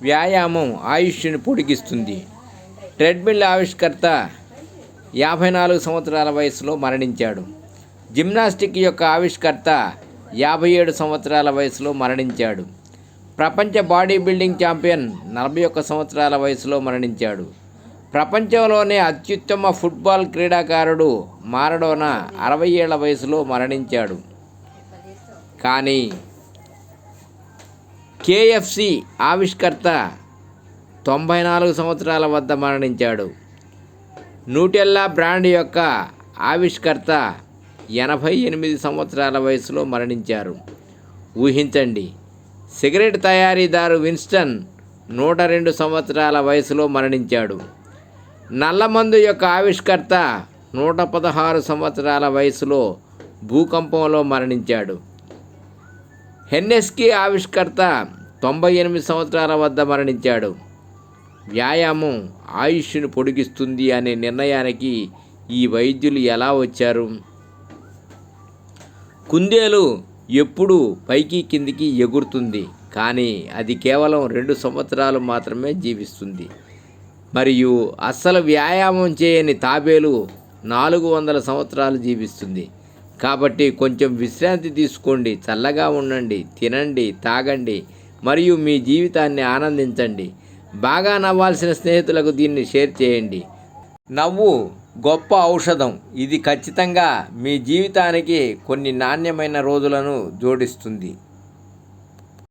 వ్యాయామం ఆయుష్ను పొడిగిస్తుంది. ట్రెడ్మిల్ ఆవిష్కర్త 54 సంవత్సరాల వయసులో మరణించాడు. జిమ్నాస్టిక్ యొక్క ఆవిష్కర్త 57 సంవత్సరాల వయసులో మరణించాడు. ప్రపంచ బాడీ బిల్డింగ్ ఛాంపియన్ 41 సంవత్సరాల వయసులో మరణించాడు. ప్రపంచంలోనే అత్యుత్తమ ఫుట్బాల్ క్రీడాకారుడు మారడోనా 60 ఏళ్ల వయసులో మరణించాడు. కానీ KFC ఆవిష్కర్త 94 సంవత్సరాల వద్ద మరణించాడు. న్యూటెల్లా బ్రాండ్ యొక్క ఆవిష్కర్త 88 సంవత్సరాల వయసులో మరణించారు. ఊహించండి, సిగరెట్ తయారీదారు విన్స్టన్ 102 సంవత్సరాల వయసులో మరణించాడు. నల్లమందు యొక్క ఆవిష్కర్త 116 సంవత్సరాల వయసులో భూకంపంలో మరణించాడు. హెన్నెస్కీ ఆవిష్కర్త 98 సంవత్సరాల వద్ద మరణించాడు. వ్యాయామం ఆయుష్ను పొడిగిస్తుంది అనే నిర్ణయానికి ఈ వైద్యులు ఎలా వచ్చారు? కుందేలు ఎప్పుడూ పైకి కిందికి ఎగురుతుంది, కానీ అది కేవలం 2 సంవత్సరాలు మాత్రమే జీవిస్తుంది. మరియు అస్సలు వ్యాయామం చేయని తాబేలు 400 సంవత్సరాలు జీవిస్తుంది. కాబట్టి కొంచెం విశ్రాంతి తీసుకోండి, చల్లగా ఉండండి, తినండి, తాగండి మరియు మీ జీవితాన్ని ఆనందించండి. బాగా నవ్వాల్సిన స్నేహితులకు దీన్ని షేర్ చేయండి. నవ్వు గొప్ప ఔషధం. ఇది ఖచ్చితంగా మీ జీవితానికి కొన్ని నాణ్యమైన రోజులను జోడిస్తుంది.